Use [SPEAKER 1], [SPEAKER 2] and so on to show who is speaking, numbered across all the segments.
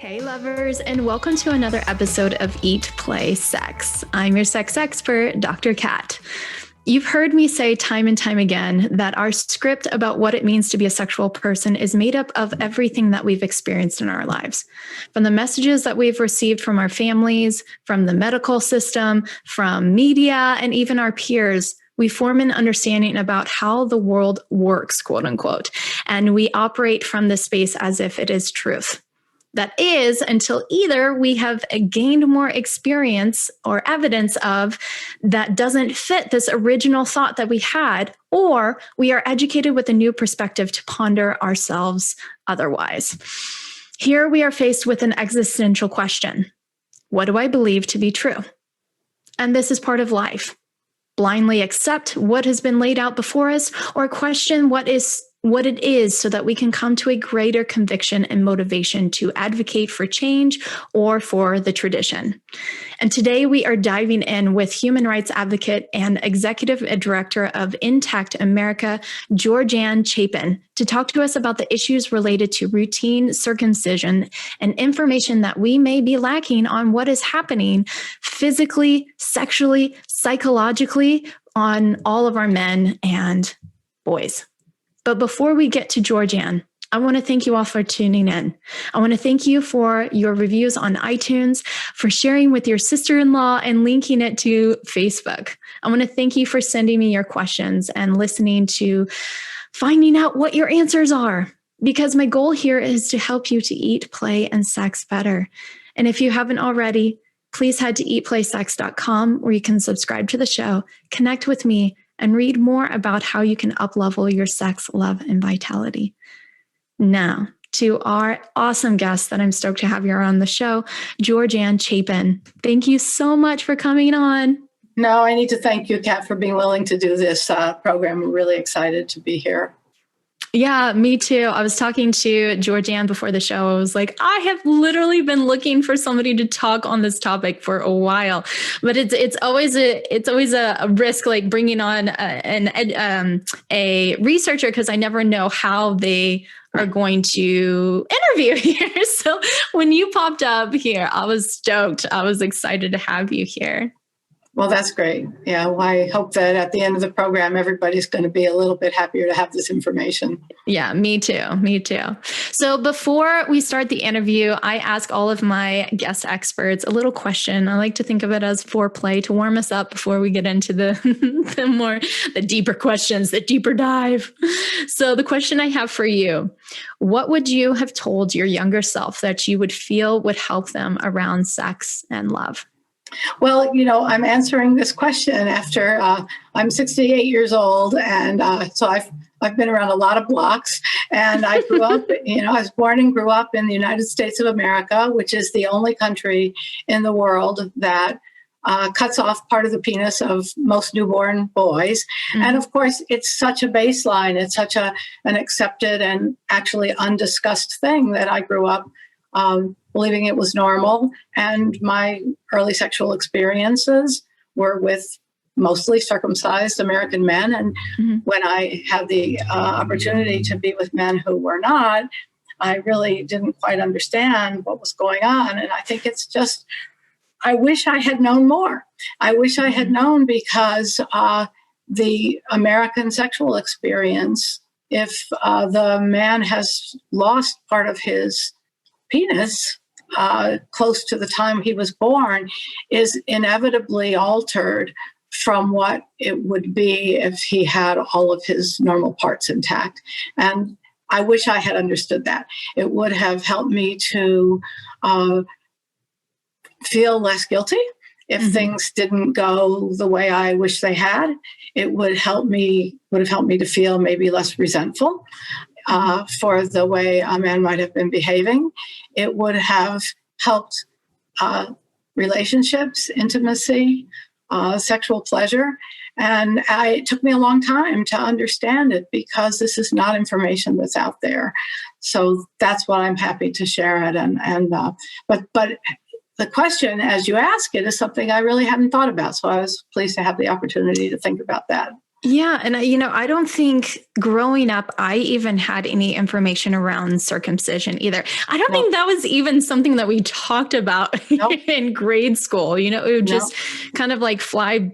[SPEAKER 1] Hey lovers, and welcome to another episode of Eat, Play, Sex. I'm your sex expert, Dr. Kat. You've heard me say time and time again that our script about what it means to be a sexual person is made up of everything that we've experienced in our lives. From the messages that we've received from our families, from the medical system, from media, and even our peers, we form an understanding about how the world works, quote unquote, and we operate from this space as if it is truth. That is, until either we have gained more experience or evidence of that doesn't fit this original thought that we had, or we are educated with a new perspective to ponder ourselves otherwise. Here we are faced with an existential question. What do I believe to be true? And this is part of life. Blindly accept what has been laid out before us, or question what it is so that we can come to a greater conviction and motivation to advocate for change or for the tradition. And today we are diving in with human rights advocate and executive director of Intact America, Georganne Chapin, to talk to us about the issues related to routine circumcision and information that we may be lacking on what is happening physically, sexually, psychologically on all of our men and boys. But before we get to Georganne, I want to thank you all for tuning in. I want to thank you for your reviews on iTunes, for sharing with your sister-in-law and linking it to Facebook. I want to thank you for sending me your questions and listening to finding out what your answers are, because my goal here is to help you to eat, play, and sex better. And if you haven't already, please head to eatplaysex.com where you can subscribe to the show, connect with me, and read more about how you can uplevel your sex, love, and vitality. Now, to our awesome guest that I'm stoked to have here on the show, Georganne Chapin. Thank you so much for coming on.
[SPEAKER 2] No, I need to thank you, Kat, for being willing to do this program. I'm really excited to be here.
[SPEAKER 1] Yeah, me too. I was talking to Georganne before the show. I was like, I have literally been looking for somebody to talk on this topic for a while, but it's always a risk, like bringing on a researcher, because I never know how they are going to interview here. So when you popped up here, I was stoked. I was excited to have you here.
[SPEAKER 2] Well, that's great. Yeah, well, I hope that at the end of the program, everybody's going to be a little bit happier to have this information.
[SPEAKER 1] Yeah, me too. Me too. So before we start the interview, I ask all of my guest experts a little question. I like to think of it as foreplay to warm us up before we get into the deeper questions, the deeper dive. So the question I have for you, what would you have told your younger self that you would feel would help them around sex and love?
[SPEAKER 2] Well, I'm answering this question after I'm 68 years old, and so I've been around a lot of blocks. And I grew up, I was born and grew up in the United States of America, which is the only country in the world that cuts off part of the penis of most newborn boys. Mm-hmm. And of course, it's such a baseline. It's such an accepted and actually undiscussed thing that I grew up believing it was normal. And my early sexual experiences were with mostly circumcised American men. And mm-hmm. when I had the opportunity to be with men who were not, I really didn't quite understand what was going on. And I think it's just, I wish I had known more. I wish I had known, because the American sexual experience, if the man has lost part of his penis close to the time he was born, is inevitably altered from what it would be if he had all of his normal parts intact. And I wish I had understood that. It would have helped me to feel less guilty if mm-hmm. things didn't go the way I wish they had. It would have helped me to feel maybe less resentful for the way a man might have been behaving. It would have helped relationships, intimacy, sexual pleasure. And it took me a long time to understand it, because this is not information that's out there. So that's what I'm happy to share it. But the question, as you ask it, is something I really hadn't thought about. So I was pleased to have the opportunity to think about that.
[SPEAKER 1] Yeah. And I don't think growing up, I even had any information around circumcision either. I don't think that was even something that we talked about in grade school. It would just kind of like fly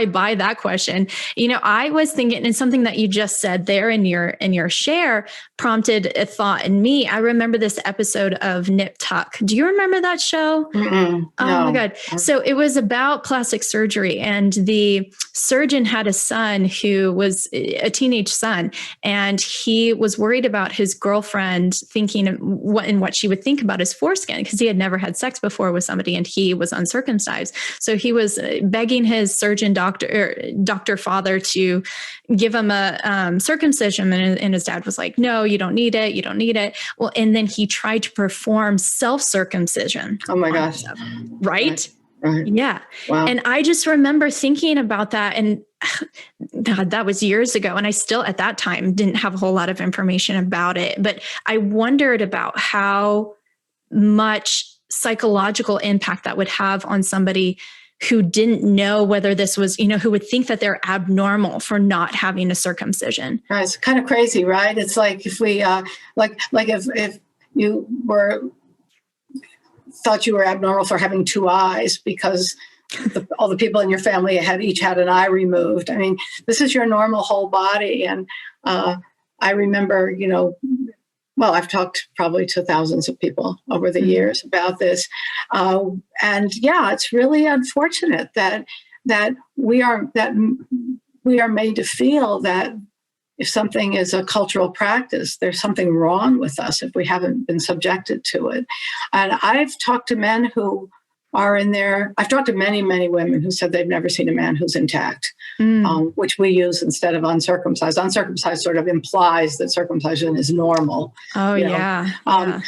[SPEAKER 1] by that question. I was thinking, and something that you just said there in your share prompted a thought in me. I remember this episode of Nip Tuck. Do you remember that show?
[SPEAKER 2] No.
[SPEAKER 1] Oh my God. So it was about plastic surgery, and the surgeon had a son who was a teenage son, and he was worried about his girlfriend thinking what she would think about his foreskin, because he had never had sex before with somebody and he was uncircumcised. So he was begging his surgeon doctor father to give him a circumcision, and his dad was like, no, you don't need it. You don't need it. Well, and then he tried to perform self-circumcision.
[SPEAKER 2] Oh my gosh.
[SPEAKER 1] Right?
[SPEAKER 2] Right.
[SPEAKER 1] Yeah.
[SPEAKER 2] Wow.
[SPEAKER 1] And I just remember thinking about that. And God, that was years ago. And I still at that time didn't have a whole lot of information about it. But I wondered about how much psychological impact that would have on somebody who didn't know whether this was, who would think that they're abnormal for not having a circumcision.
[SPEAKER 2] Right. It's kind of crazy, right? It's like if we, if you thought you were abnormal for having two eyes because all the people in your family each had an eye removed. I mean, this is your normal whole body. And I remember, I've talked probably to thousands of people over the years about this. And yeah, it's really unfortunate that we are made to feel that if something is a cultural practice, there's something wrong with us if we haven't been subjected to it. And I've talked to men who are I've talked to many, many women who said they've never seen a man who's intact, which we use instead of uncircumcised. Uncircumcised sort of implies that circumcision is normal.
[SPEAKER 1] Oh, yeah.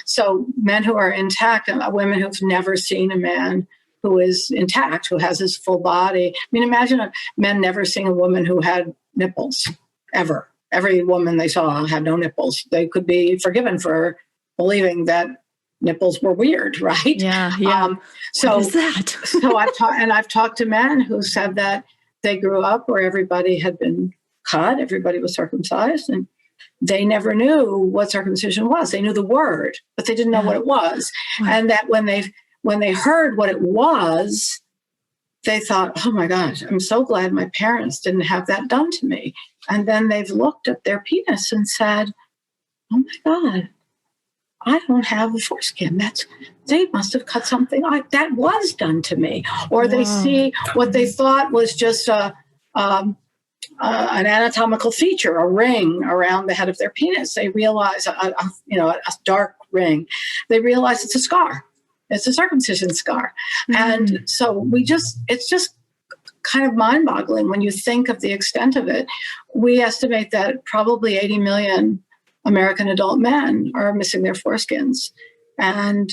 [SPEAKER 2] So men who are intact, women who've never seen a man who is intact, who has his full body. I mean, imagine a men never seeing a woman who had nipples, ever. Every woman they saw had no nipples. They could be forgiven for believing that nipples were weird, right?
[SPEAKER 1] Yeah.
[SPEAKER 2] So
[SPEAKER 1] what is that?
[SPEAKER 2] So I've talked to men who said that they grew up where everybody had been cut, everybody was circumcised, and they never knew what circumcision was. They knew the word, but they didn't know what it was. Wow. And that when they heard what it was, they thought, oh my gosh, I'm so glad my parents didn't have that done to me. And then they've looked at their penis and said, oh my God, I don't have a foreskin. They must have cut something that was done to me. Or they see what they thought was just an anatomical feature, a ring around the head of their penis. They realize a dark ring. They realize it's a scar. It's a circumcision scar. And so it's just kind of mind-boggling when you think of the extent of it. We estimate that probably 80 million American adult men are missing their foreskins. And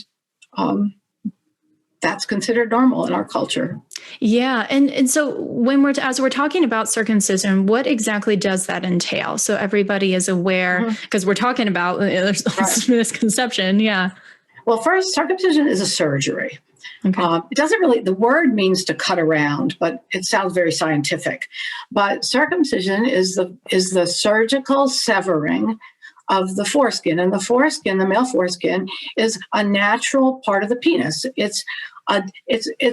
[SPEAKER 2] that's considered normal in our culture.
[SPEAKER 1] Yeah. And so as we're talking about circumcision, what exactly does that entail? So everybody is aware, because we're talking about there's misconception. Yeah.
[SPEAKER 2] Well, first, circumcision is a surgery.
[SPEAKER 1] Okay.
[SPEAKER 2] It doesn't really, the word means to cut around, but it sounds very scientific. But circumcision is the surgical severing of the foreskin. And the foreskin, the male foreskin, is a natural part of the penis. It's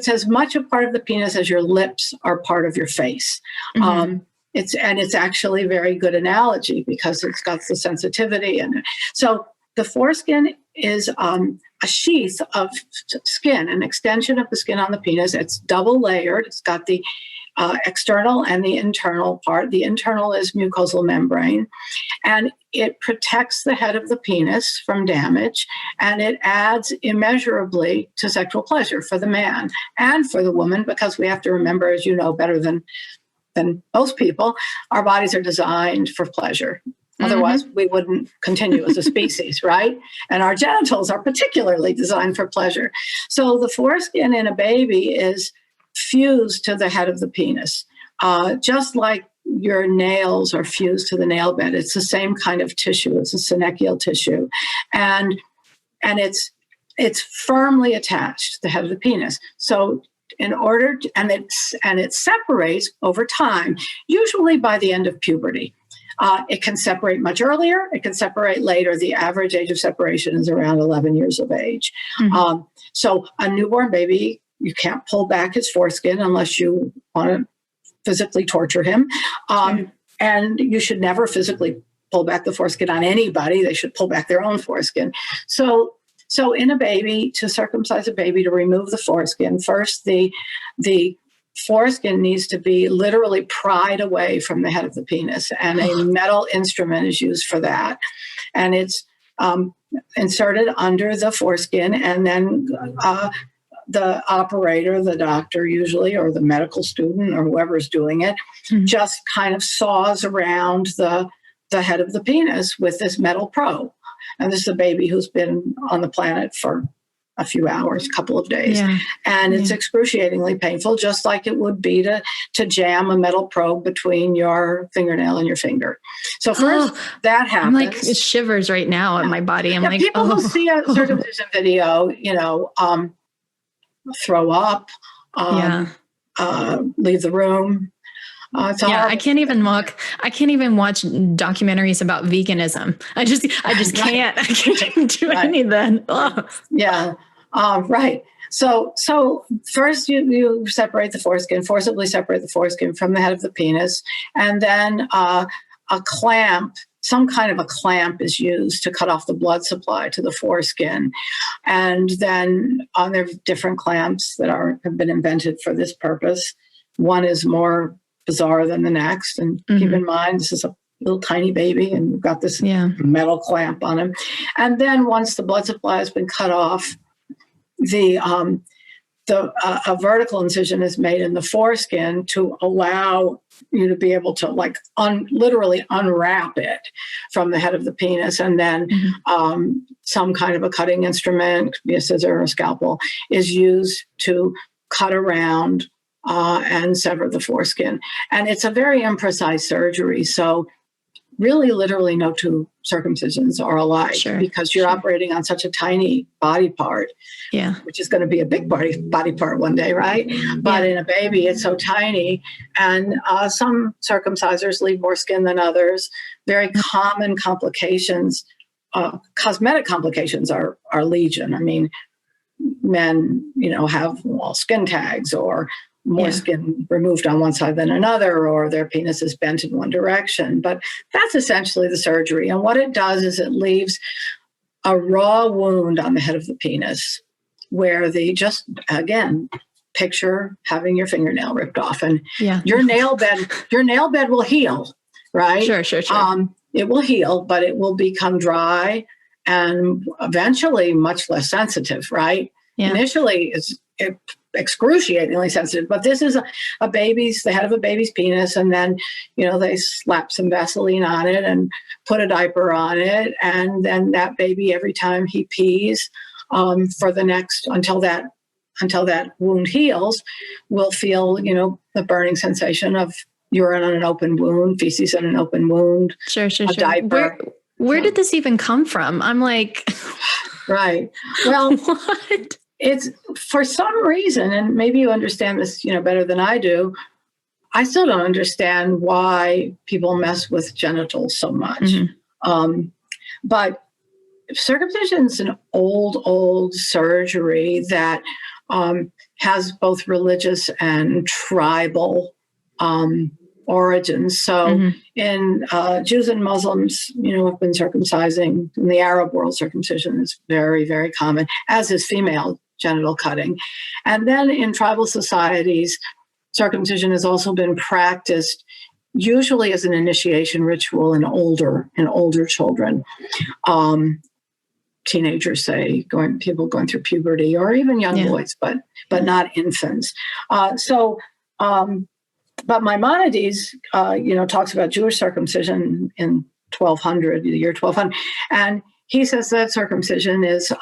[SPEAKER 2] as much a part of the penis as your lips are part of your face. It's actually a very good analogy because it's got the sensitivity in it. So the foreskin is a sheath of skin, an extension of the skin on the penis. It's double layered. It's got the external and the internal part. The internal is mucosal membrane, and it protects the head of the penis from damage, and it adds immeasurably to sexual pleasure for the man and for the woman, because we have to remember, as you know better than most people, our bodies are designed for pleasure. Otherwise, we wouldn't continue as a species, right? And our genitals are particularly designed for pleasure. So the foreskin in a baby is fused to the head of the penis, just like your nails are fused to the nail bed. It's the same kind of tissue. It's a synechial tissue, and it's firmly attached to the head of the penis. So and it separates over time, usually by the end of puberty. It can separate much earlier. It can separate later. The average age of separation is around 11 years of age. Mm-hmm. So a newborn baby, you can't pull back his foreskin unless you want to physically torture him. Sure. And you should never physically pull back the foreskin on anybody. They should pull back their own foreskin. So in a baby, to circumcise a baby, to remove the foreskin, first the foreskin needs to be literally pried away from the head of the penis, and a metal instrument is used for that. And it's inserted under the foreskin, and then the operator, the doctor usually, or the medical student, or whoever's doing it, mm-hmm. just kind of saws around the head of the penis with this metal probe. And this is a baby who's been on the planet for a few hours, a couple of days. Yeah. And it's excruciatingly painful, just like it would be to jam a metal probe between your fingernail and your finger. So first, that happens.
[SPEAKER 1] I'm like, it shivers right now in my body. I'm like,
[SPEAKER 2] people who see a circumcision video, throw up, leave the room.
[SPEAKER 1] I can't even watch documentaries about veganism. I just can't. I can't do any of that. Oh.
[SPEAKER 2] Yeah. Right. So first you separate the foreskin, forcibly separate the foreskin from the head of the penis, and then a clamp, some kind of a clamp is used to cut off the blood supply to the foreskin. And then there are different clamps that have been invented for this purpose. One is more bizarre than the next. And mm-hmm. keep in mind, this is a little tiny baby, and you've got this metal clamp on him. And then once the blood supply has been cut off, a vertical incision is made in the foreskin to allow you to be able to literally unwrap it from the head of the penis. And then mm-hmm. Some kind of a cutting instrument, could be a scissor or a scalpel, is used to cut around and sever the foreskin. And it's a very imprecise surgery. So really, literally no two circumcisions are alike, because you're operating on such a tiny body part, which is going to be a big body part one day, right? But in a baby, it's so tiny. And some circumcisers leave more skin than others. Very common complications, cosmetic complications are legion. I mean, men, have skin tags, or more skin removed on one side than another, or their penis is bent in one direction. But that's essentially the surgery. And what it does is it leaves a raw wound on the head of the penis, where picture having your fingernail ripped off, and your nail bed will heal, right? Sure. It will heal, but it will become dry and eventually much less sensitive, right? Yeah. Initially, it's excruciatingly sensitive, but this is the head of a baby's penis, and then they slap some Vaseline on it and put a diaper on it, and then that baby, every time he pees, for the next until that wound heals, will feel the burning sensation of urine on an open wound, feces on an open wound. Sure. Diaper.
[SPEAKER 1] Where did this even come from? I'm like,
[SPEAKER 2] right. Well,
[SPEAKER 1] what?
[SPEAKER 2] It's for some reason, and maybe you understand this, better than I do. I still don't understand why people mess with genitals so much. Mm-hmm. But circumcision is an old surgery that has both religious and tribal origins. So in Jews and Muslims, have been circumcising. In the Arab world, circumcision is very, very common, as is female genital cutting. And then in tribal societies, circumcision has also been practiced usually as an initiation ritual in older children. Teenagers, say, people going through puberty, or even young boys, but not infants. But Maimonides, talks about Jewish circumcision in the year 1200, and he says that circumcision is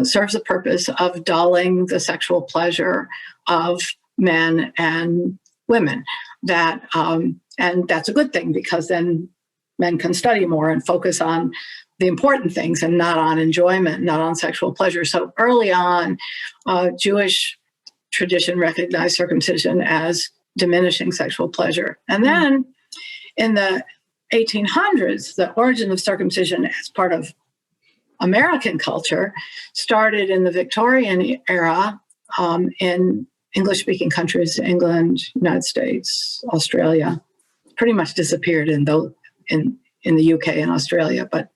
[SPEAKER 2] serves the purpose of dulling the sexual pleasure of men and women. And that's a good thing, because then men can study more and focus on the important things and not on enjoyment, not on sexual pleasure. So early on, Jewish tradition recognized circumcision as diminishing sexual pleasure. And then in the 1800s, the origin of circumcision as part of American culture started in the Victorian era in English-speaking countries, England, United States, Australia. Pretty much disappeared in the UK and Australia, but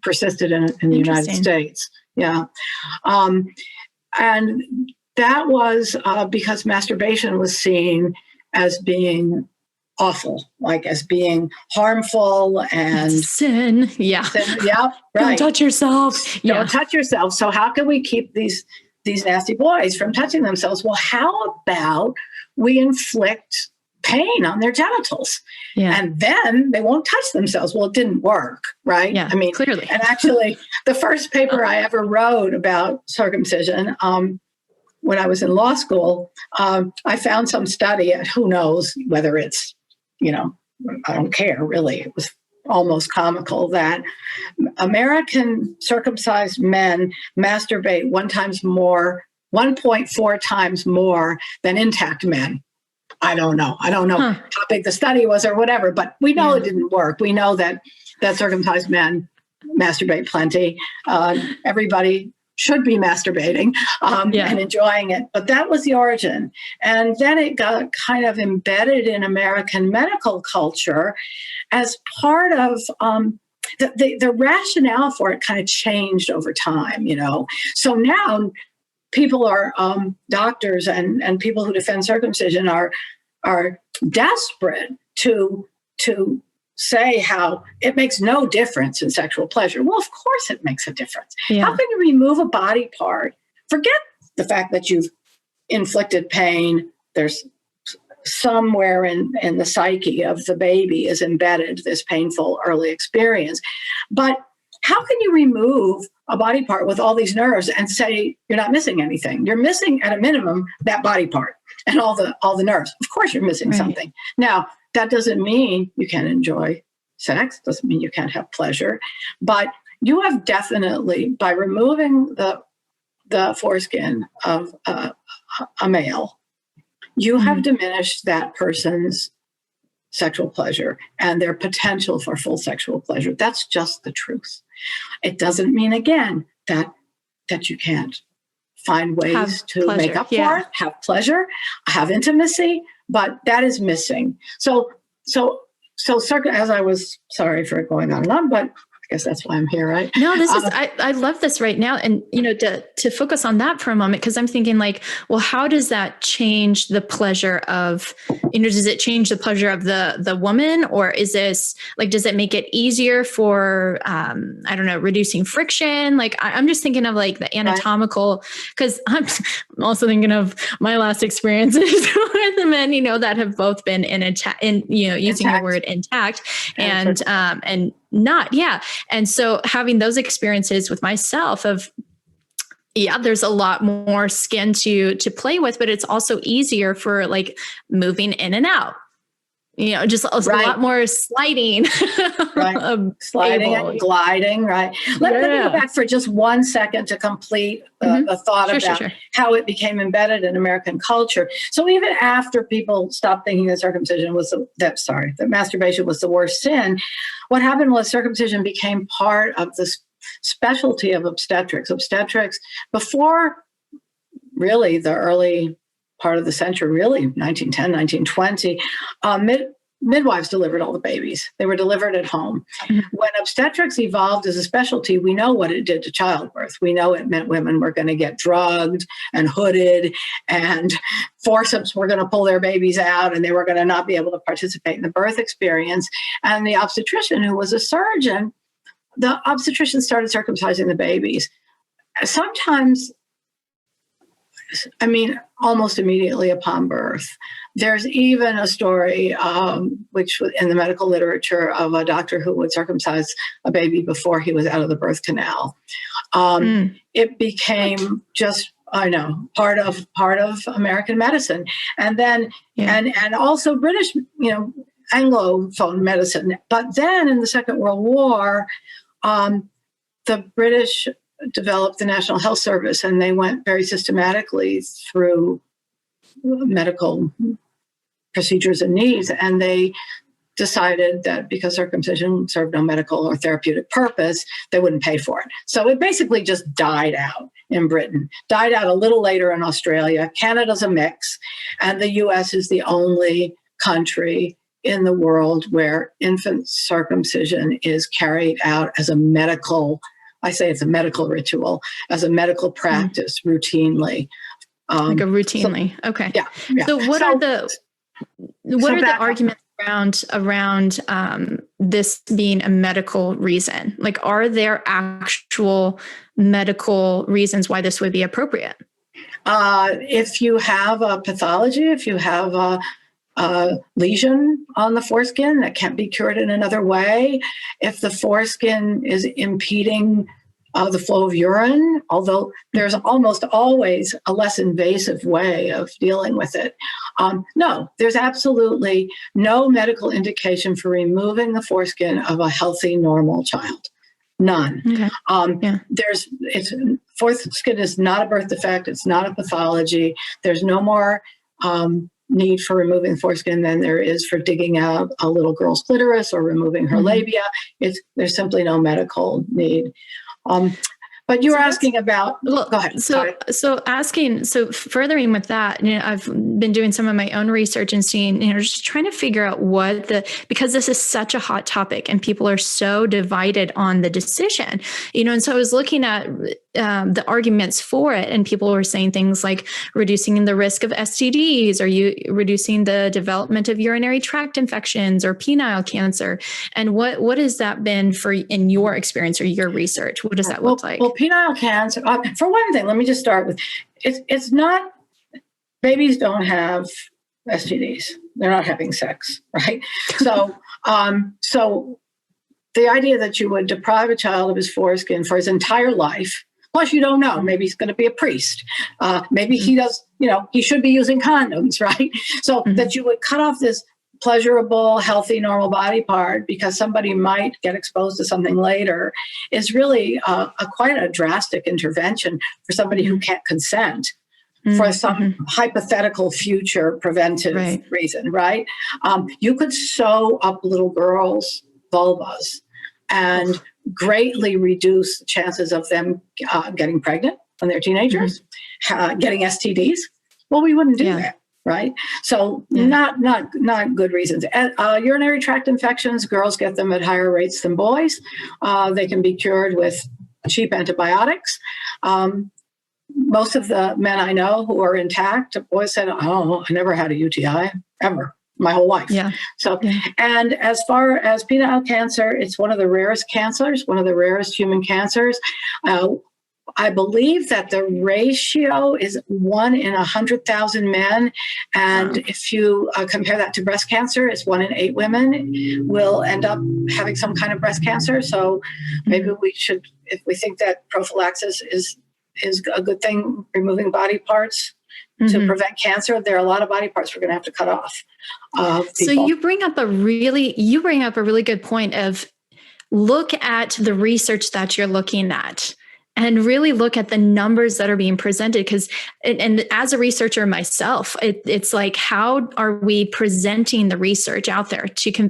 [SPEAKER 2] persisted in the United States. Yeah. And that was because masturbation was seen as being awful, like as being harmful and
[SPEAKER 1] sin. Yeah.
[SPEAKER 2] Sin, yeah. Right.
[SPEAKER 1] Don't touch yourself.
[SPEAKER 2] Don't touch yourself. So how can we keep these nasty boys from touching themselves? Well, how about we inflict pain on their genitals, and then they won't touch themselves? Well, it didn't work, right?
[SPEAKER 1] Yeah,
[SPEAKER 2] I mean,
[SPEAKER 1] clearly.
[SPEAKER 2] And actually, the first paper I ever wrote about circumcision, when I was in law school, I found some study. Who knows whether it's, I don't care really. It was almost comical that American circumcised men masturbate 1.4 times more than intact men. I don't know how big the study was or whatever, but we know it didn't work. We know that circumcised men masturbate plenty. Everybody should be masturbating and enjoying it. But that was the origin. And then it got kind of embedded in American medical culture as part of the rationale for it kind of changed over time, So now people are doctors and people who defend circumcision are desperate to say how it makes no difference in sexual pleasure. Well, of course it makes a difference. Yeah. How can you remove a body part? Forget the fact that you've inflicted pain. There's somewhere in the psyche of the baby is embedded this painful early experience. But how can you remove a body part with all these nerves and say you're not missing anything? You're missing at a minimum that body part and all the nerves. Of course you're missing something. Now, that doesn't mean you can't enjoy sex, doesn't mean you can't have pleasure, but you have definitely, by removing the foreskin of a male, you have diminished that person's sexual pleasure and their potential for full sexual pleasure. That's just the truth. It doesn't mean, again, that you can't find ways to make up for it, have pleasure, have intimacy, but that is missing. So as I was, sorry for going on and on, but I guess that's why I'm here, right?
[SPEAKER 1] No, this is, I love this right now. And, to focus on that for a moment, because I'm thinking like, well, how does that change the pleasure of, does it change the pleasure of the woman, or is this like, does it make it easier for, reducing friction? Like, I'm just thinking of like the anatomical, because I'm also thinking of my last experiences with the men, that have both been using the word intact and not. Yeah. And so having those experiences with myself of, there's a lot more skin to play with, but it's also easier for like moving in and out, just a lot more sliding,
[SPEAKER 2] sliding and gliding. Right. Let me go back for just 1 second to complete the thought about how it became embedded in American culture. So even after people stopped thinking that circumcision that masturbation was the worst sin, what happened was circumcision became part of this specialty of obstetrics. Obstetrics, before really the early part of the century, really 1910, 1920, midwives delivered all the babies. They were delivered at home. When obstetrics evolved as a specialty, we know what it did to childbirth. We know it meant women were going to get drugged and hooded, and forceps were going to pull their babies out, and they were going to not be able to participate in the birth experience. And the obstetrician, who was a surgeon, the obstetrician started circumcising the babies. Sometimes, almost immediately upon birth. There's even a story, which in the medical literature, of a doctor who would circumcise a baby before he was out of the birth canal. It became just, part of American medicine, and then and also British, Anglophone medicine. But then in the Second World War, the British developed the National Health Service, and they went very systematically through medical procedures and needs, and they decided that because circumcision served no medical or therapeutic purpose, they wouldn't pay for it. So it basically just died out in Britain, died out a little later in Australia. Canada's a mix, and the US is the only country in the world where infant circumcision is carried out as a medical, I say it's a medical ritual, as a medical practice routinely.
[SPEAKER 1] Like a routinely. Okay.
[SPEAKER 2] Yeah.
[SPEAKER 1] So what are the arguments around this being a medical reason? Like, are there actual medical reasons why this would be appropriate?
[SPEAKER 2] If you have a pathology, if you have a lesion on the foreskin that can't be cured in another way, if the foreskin is impeding the flow of urine, although there's almost always a less invasive way of dealing with it. No, there's absolutely no medical indication for removing the foreskin of a healthy, normal child. None. Okay. Foreskin is not a birth defect. It's not a pathology. There's no more need for removing foreskin than there is for digging out a little girl's clitoris or removing her labia. There's simply no medical need. But you were asking about,
[SPEAKER 1] well,
[SPEAKER 2] go ahead.
[SPEAKER 1] So furthering with that, I've been doing some of my own research and seeing, just trying to figure out because this is such a hot topic and people are so divided on the decision, and so I was looking at the arguments for it, and people were saying things like reducing the risk of STDs, or reducing the development of urinary tract infections or penile cancer. And what has that been in your experience or your research? What does that look like?
[SPEAKER 2] Well, penile cancer, for one thing, let me just start with, it's not, babies don't have STDs. They're not having sex, right? So the idea that you would deprive a child of his foreskin for his entire life, plus you don't know, maybe he's going to be a priest. Maybe he does, he should be using condoms, right? So that you would cut off this pleasurable, healthy, normal body part because somebody might get exposed to something later is really quite a drastic intervention for somebody who can't consent for some hypothetical future preventive reason, right? You could sew up little girls' vulvas and greatly reduce the chances of them getting pregnant when they're teenagers, getting STDs. Well, we wouldn't do that. Right. So not good reasons. Urinary tract infections, girls get them at higher rates than boys. They can be cured with cheap antibiotics. Most of the men I know who are intact, boys said, "Oh, I never had a UTI ever, my whole life." Yeah. So, and as far as penile cancer, it's one of the rarest cancers, one of the rarest human cancers. I believe that the ratio is 1 in 100,000 men. And if you compare that to breast cancer, it's 1 in 8 women will end up having some kind of breast cancer. So maybe we should, if we think that prophylaxis is a good thing, removing body parts to prevent cancer, there are a lot of body parts we're going to have to cut off.
[SPEAKER 1] So you bring up a really good point of look at the research that you're looking at. And really look at the numbers that are being presented, because, and as a researcher myself, it's like, how are we presenting the research out there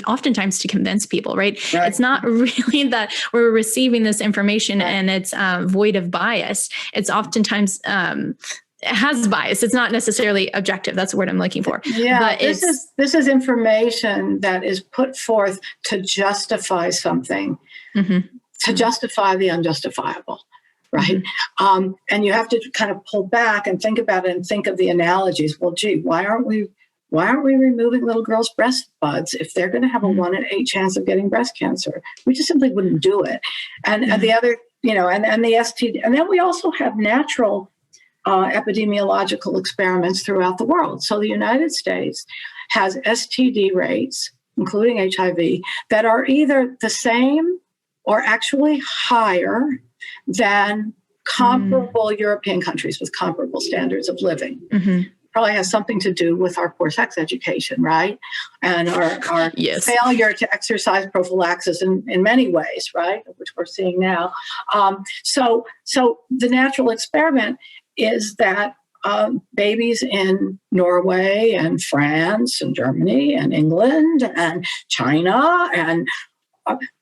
[SPEAKER 1] oftentimes to convince people, right? It's not really that we're receiving this information and it's void of bias. It's oftentimes it has bias. It's not necessarily objective. That's the word I'm looking for.
[SPEAKER 2] Yeah, but this is information that is put forth to justify something, to justify the unjustifiable. Right. And you have to kind of pull back and think about it and think of the analogies. Well, gee, why aren't we removing little girls' breast buds if they're going to have a 1 in 8 chance of getting breast cancer? We just simply wouldn't do it. And the other, and the STD. And then we also have natural epidemiological experiments throughout the world. So the United States has STD rates, including HIV, that are either the same or actually higher than comparable European countries with comparable standards of living. Probably has something to do with our poor sex education, right? And our failure to exercise prophylaxis in many ways, right? Which we're seeing now. So the natural experiment is that babies in Norway and France and Germany and England and China and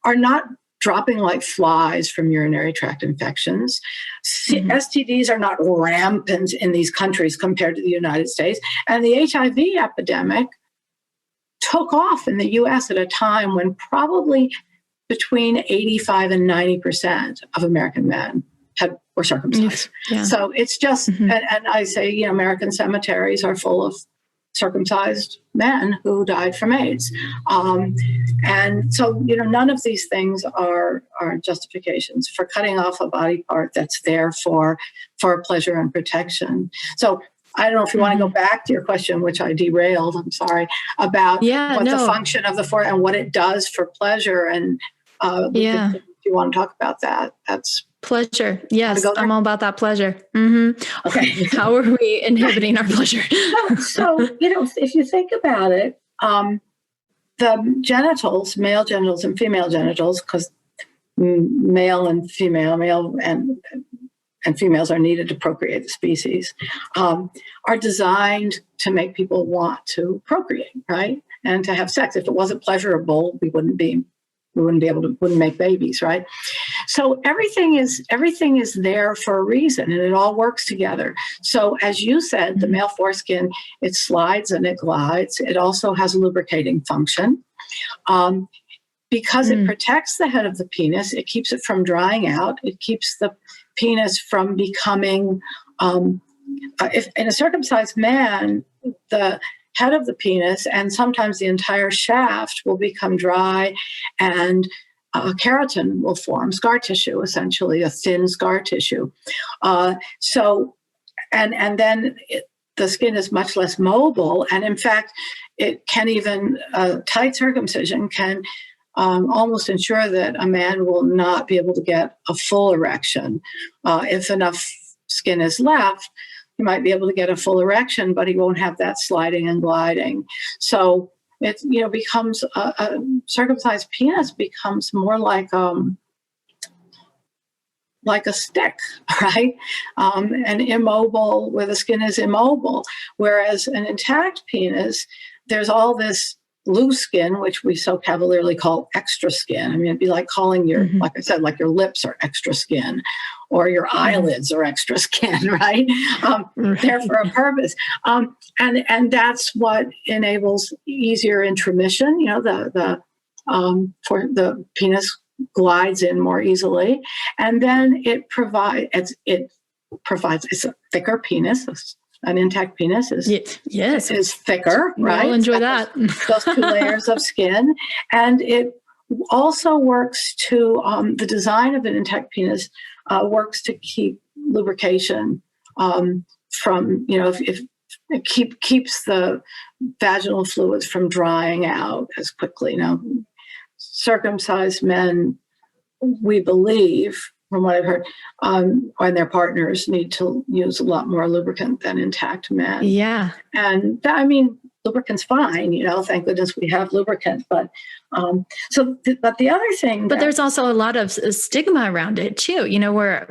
[SPEAKER 2] are not dropping like flies from urinary tract infections. STDs are not rampant in these countries compared to the United States. And the HIV epidemic took off in the US at a time when probably between 85 and 90% of American men were circumcised.
[SPEAKER 1] Yeah.
[SPEAKER 2] So it's just, and I say, American cemeteries are full of circumcised men who died from AIDS. And so, none of these things are justifications for cutting off a body part that's there for pleasure and protection. So I don't know if you want to go back to your question, which I derailed, I'm sorry, about the function of the foreskin and what it does for pleasure. And if you want to talk about that, that's
[SPEAKER 1] pleasure. Yes, I'm all about that pleasure. Mm-hmm.
[SPEAKER 2] Okay.
[SPEAKER 1] How are we inhibiting our pleasure?
[SPEAKER 2] So, if you think about it, the genitals, male genitals and female genitals, because male and females are needed to procreate the species, are designed to make people want to procreate, right? And to have sex. If it wasn't pleasurable, we wouldn't make babies, right? So everything is there for a reason, and it all works together. So as you said, the male foreskin, it slides and it glides. It also has a lubricating function. Because it protects the head of the penis, it keeps it from drying out. It keeps the penis from becoming, if in a circumcised man, the head of the penis and sometimes the entire shaft will become dry, and keratin will form, scar tissue, essentially a thin scar tissue. And then the skin is much less mobile, and in fact, it can even tight circumcision can almost ensure that a man will not be able to get a full erection. If enough skin is left, he might be able to get a full erection, but he won't have that sliding and gliding. So it becomes a circumcised penis becomes more like a stick, right? And immobile, where the skin is immobile. Whereas an intact penis, there's all this loose skin, which we so cavalierly call extra skin. I mean, it'd be like calling your, like I said, like your lips are extra skin, or your eyelids are extra skin, right? They're for a purpose. And that's what enables easier intromission. For the penis glides in more easily, and then it provides it's a thicker penis. An intact penis is thicker, right?
[SPEAKER 1] I'll enjoy that.
[SPEAKER 2] Those 2 layers of skin. And it also works to, the design of an intact penis works to keep lubrication from, if it keeps the vaginal fluids from drying out as quickly. Now, circumcised men, we believe, from what I've heard, and their partners need to use a lot more lubricant than intact men.
[SPEAKER 1] Yeah.
[SPEAKER 2] And lubricant's fine, thank goodness we have lubricant. But but the other thing,
[SPEAKER 1] but there's also a lot of stigma around it too, where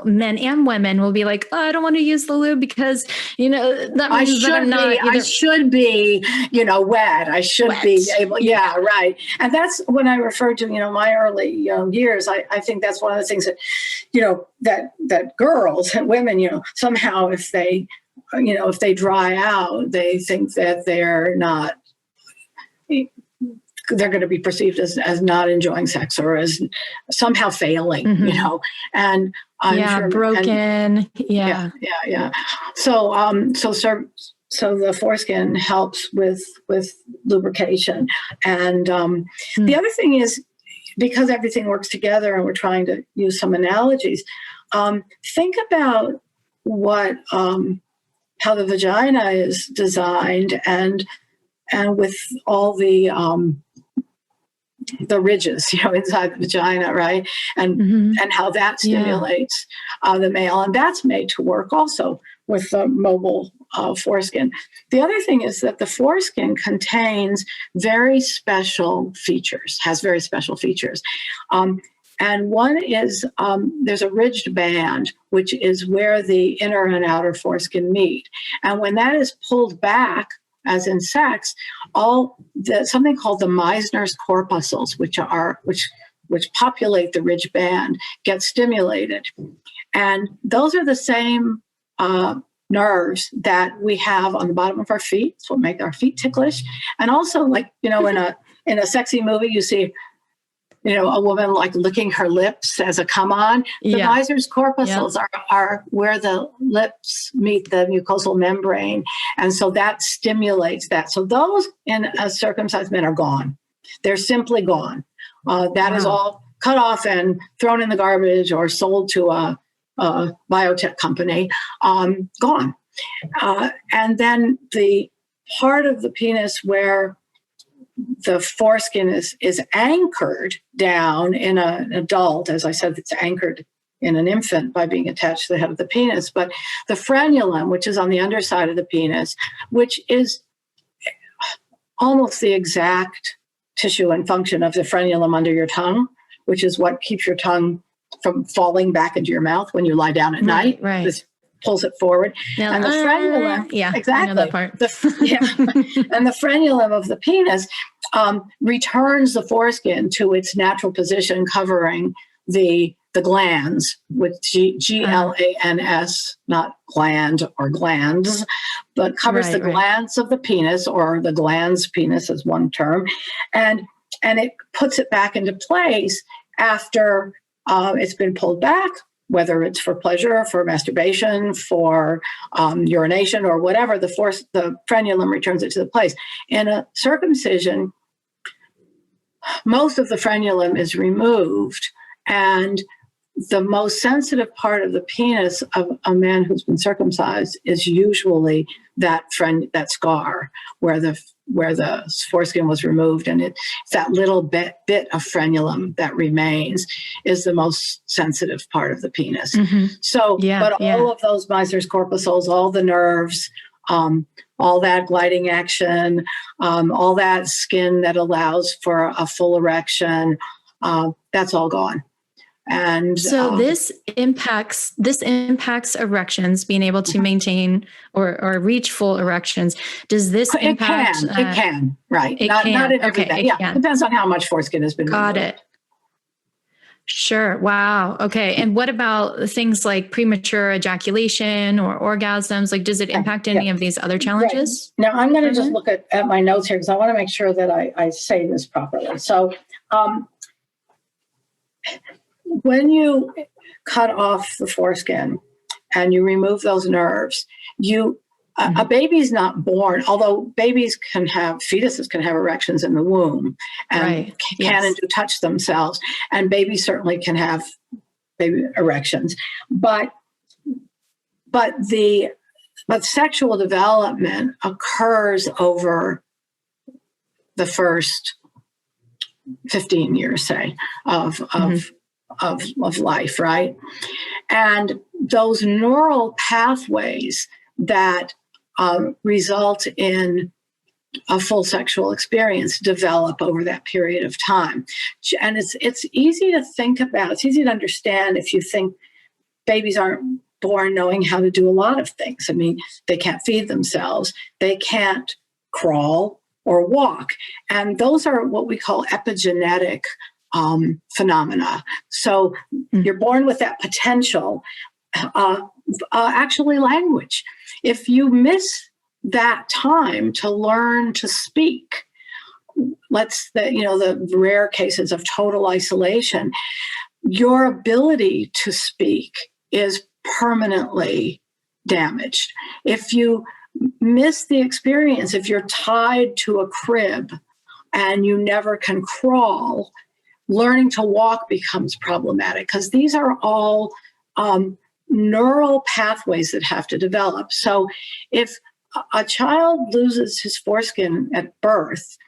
[SPEAKER 1] men and women will be like, oh, I don't want to use the lube because, that means that I'm not.
[SPEAKER 2] I should be, wet. I should be able. Yeah, right. And that's when I referred to, my early years. I think that's one of the things that, that girls and women, somehow if they dry out, they think that they're going to be perceived as not enjoying sex or as somehow failing, and I'm sure,
[SPEAKER 1] broken.
[SPEAKER 2] Yeah. So the foreskin helps with lubrication. And the other thing is, because everything works together and we're trying to use some analogies, think about what, how the vagina is designed and with all the ridges, inside the vagina, right? And how that stimulates the male. And that's made to work also with the mobile foreskin. The other thing is that the foreskin contains very special features, has very special features. And one is there's a ridged band, which is where the inner and outer foreskin meet. And when that is pulled back, as in sex, something called the Meissner's corpuscles, which populate the ridged band, get stimulated. And those are the same nerves that we have on the bottom of our feet. It's what make our feet ticklish. And also, like, in a sexy movie, you see, a woman like licking her lips as a come on. The Meissner's corpuscles are where the lips meet the mucosal membrane. And so that stimulates that. So those in a circumcised man are gone. They're simply gone. That is all cut off and thrown in the garbage or sold to a biotech company, gone. And then the part of the penis where the foreskin is anchored down in an adult, as I said, it's anchored in an infant by being attached to the head of the penis, but the frenulum, which is on the underside of the penis, which is almost the exact tissue and function of the frenulum under your tongue, which is what keeps your tongue from falling back into your mouth when you lie down at night.
[SPEAKER 1] Right.
[SPEAKER 2] This pulls it forward.
[SPEAKER 1] Now,
[SPEAKER 2] and the frenulum, exactly.
[SPEAKER 1] I know that part.
[SPEAKER 2] And the frenulum of the penis returns the foreskin to its natural position, covering the glands with Glans, not gland or glands, but covers the glands of the penis, or the glans penis is one term, and it puts it back into place after it's been pulled back, whether it's for pleasure, for masturbation, for urination, or whatever. The frenulum returns it to the place. In a circumcision, most of the frenulum is removed, and the most sensitive part of the penis of a man who's been circumcised is usually that scar where the foreskin was removed, and it's that little bit of frenulum that remains is the most sensitive part of the penis. Mm-hmm. So, all of those Meissner's corpuscles, all the nerves, all that gliding action, all that skin that allows for a full erection, that's all gone. And
[SPEAKER 1] so this impacts erections, being able to maintain or reach full erections. Does this impact?
[SPEAKER 2] It can, right? Not in everything. Depends on how much foreskin has been removed.
[SPEAKER 1] Got it. Sure. Wow. Okay. And what about things like premature ejaculation or orgasms? Like, does it impact any of these other challenges?
[SPEAKER 2] Right. Now, I'm going to just look at my notes here because I want to make sure that I say this properly. So, when you cut off the foreskin and you remove those nerves, a baby's not born, although fetuses can have erections in the womb and can and do touch themselves, and babies certainly can have baby erections. But sexual development occurs over the first 15 years, say, of life, right? And those neural pathways that result in a full sexual experience develop over that period of time. And it's easy to think about, it's easy to understand if you think babies aren't born knowing how to do a lot of things. I mean, they can't feed themselves, they can't crawl or walk. And those are what we call epigenetic phenomena. So you're born with that potential, actually language. If you miss that time to learn to speak, the rare cases of total isolation, your ability to speak is permanently damaged. If you miss the experience, if you're tied to a crib and you never can crawl, learning to walk becomes problematic because these are all neural pathways that have to develop. So if a child loses his foreskin at birth,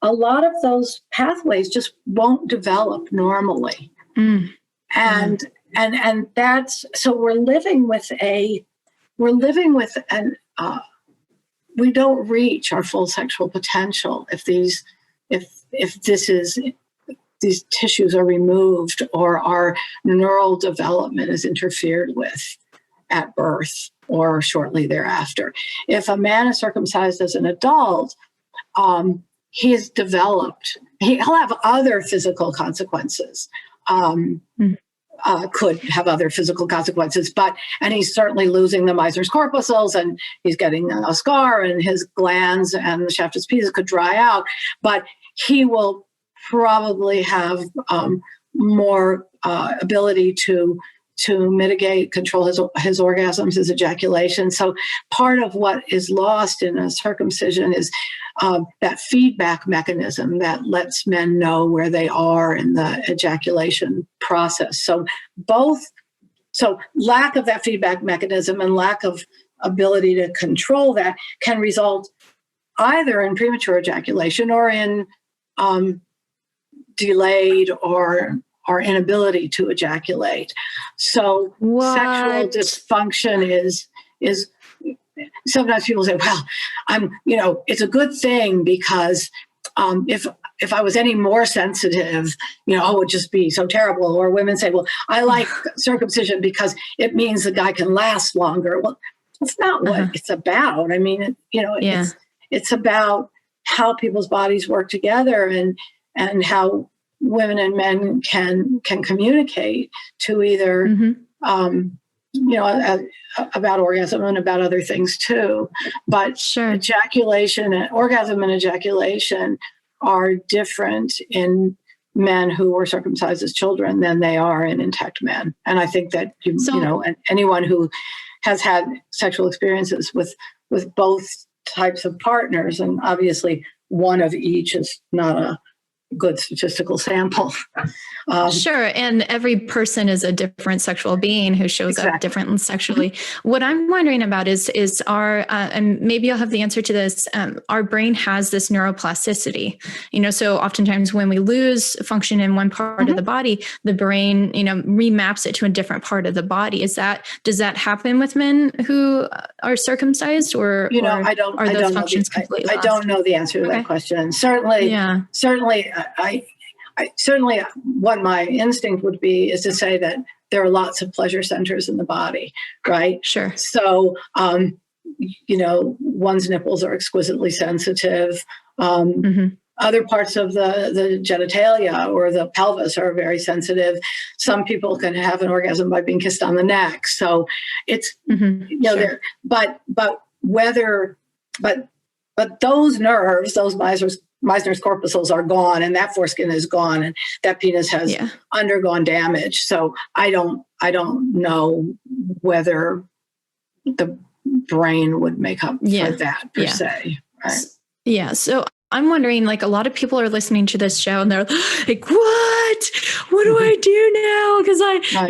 [SPEAKER 2] a lot of those pathways just won't develop normally. And that's, so we don't reach our full sexual potential if these these tissues are removed or our neural development is interfered with at birth or shortly thereafter. If a man is circumcised as an adult, he has developed, he'll have other physical consequences. Could have other physical consequences, and he's certainly losing the Meissner's corpuscles, and he's getting a scar, and his glands and the shaft of his penis could dry out, but he will probably have more ability to mitigate, control his orgasms, his ejaculation. So part of what is lost in a circumcision is that feedback mechanism that lets men know where they are in the ejaculation process. So lack of that feedback mechanism and lack of ability to control that can result either in premature ejaculation or in delayed or inability to ejaculate. So sexual dysfunction is sometimes people say, well, it's a good thing because if I was any more sensitive, it would just be so terrible. Or women say, well, I like circumcision because it means the guy can last longer. Well, that's not what it's about. I mean, it's about how people's bodies work together and how women and men can communicate to either, about orgasm and about other things too. But ejaculation and orgasm and ejaculation are different in men who were circumcised as children than they are in intact men. And I think that, anyone who has had sexual experiences with both types of partners, and obviously one of each is not a good statistical sample.
[SPEAKER 1] Sure. And every person is a different sexual being who shows up differently sexually. What I'm wondering about is our, and maybe you'll have the answer to this, our brain has this neuroplasticity, so oftentimes when we lose function in one part of the body, the brain, remaps it to a different part of the body. Does that happen with men who are circumcised or
[SPEAKER 2] I don't know the answer to that question. Certainly, I certainly what my instinct would be is to say that there are lots of pleasure centers in the body, right?
[SPEAKER 1] Sure.
[SPEAKER 2] So, one's nipples are exquisitely sensitive. Other parts of the genitalia or the pelvis are very sensitive. Some people can have an orgasm by being kissed on the neck. So it's, but those nerves, those Meissner's corpuscles are gone, and that foreskin is gone, and that penis has undergone damage. So I don't know whether the brain would make up for that per se. Right?
[SPEAKER 1] Yeah. So I'm wondering, a lot of people are listening to this show and they're like, what do I do now? Because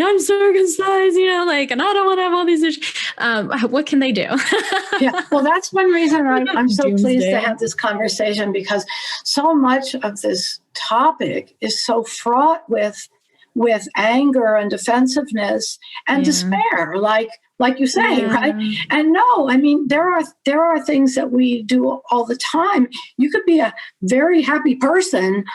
[SPEAKER 1] I'm circumcised, and I don't want to have all these issues. What can they do?
[SPEAKER 2] Well, that's one reason I'm so pleased to have this conversation, because so much of this topic is so fraught with anger and defensiveness and despair, like you say, right? And no, I mean, there are things that we do all the time. You could be a very happy person,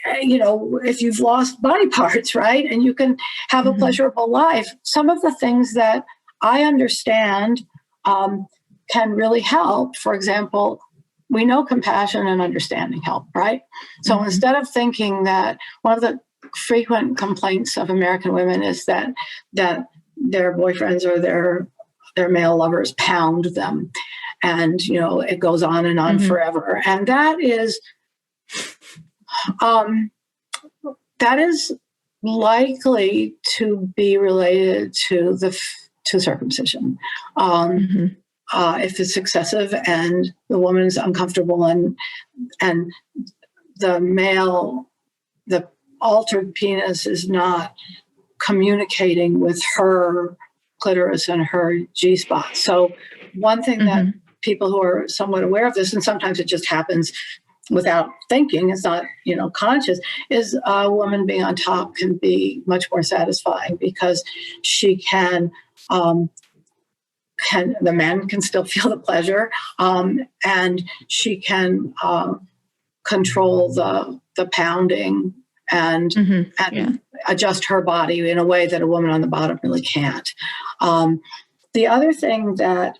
[SPEAKER 2] if you've lost body parts, right? And you can have a pleasurable life. Some of the things that I understand can really help. For example, we know compassion and understanding help, right? So instead of thinking that, one of the frequent complaints of American women is that their boyfriends or their male lovers pound them, and it goes on and on forever. And that is likely to be related to circumcision. If it's excessive and the woman is uncomfortable and the altered penis is not communicating with her clitoris and her G-spot. So one thing that people who are somewhat aware of this, and sometimes it just happens without thinking, it's not, conscious, is a woman being on top can be much more satisfying, because she can the man can still feel the pleasure, and she can control the the pounding and adjust her body in a way that a woman on the bottom really can't. The other thing that,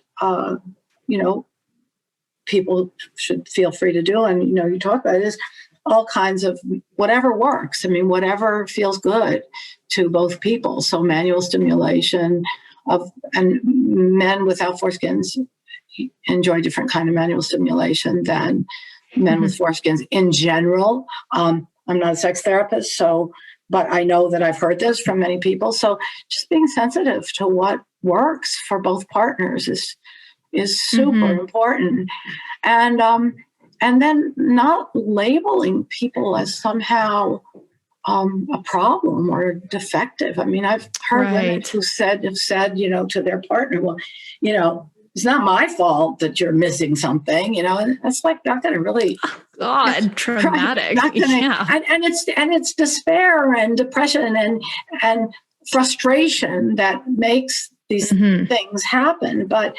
[SPEAKER 2] people should feel free to do, and, you talk about it, is all kinds of whatever works. I mean, whatever feels good to both people. So manual stimulation and men without foreskins enjoy different kind of manual stimulation than men with foreskins in general. I'm not a sex therapist, but I know that I've heard this from many people. So just being sensitive to what works for both partners is super important. And then not labeling people as somehow a problem or defective. I mean, I've heard women who have said, to their partner, well, it's not my fault that you're missing something, and that's like not going to really.
[SPEAKER 1] Oh, God, traumatic.
[SPEAKER 2] And it's despair and depression and frustration that makes these things happen. But,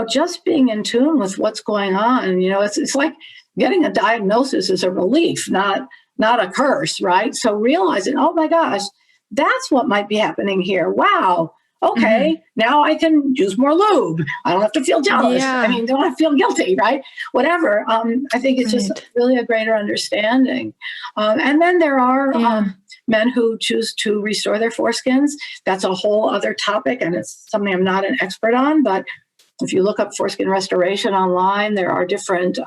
[SPEAKER 2] just being in tune with what's going on, it's like getting a diagnosis is a relief, not a curse, right? So realizing, oh my gosh, that's what might be happening here. Wow. Okay, now I can use more lube. I don't have to feel jealous.
[SPEAKER 1] Yeah.
[SPEAKER 2] I mean, don't have to feel guilty, right? Whatever. I think it's just really a greater understanding. And then there are men who choose to restore their foreskins. That's a whole other topic, and it's something I'm not an expert on. But if you look up foreskin restoration online, there are different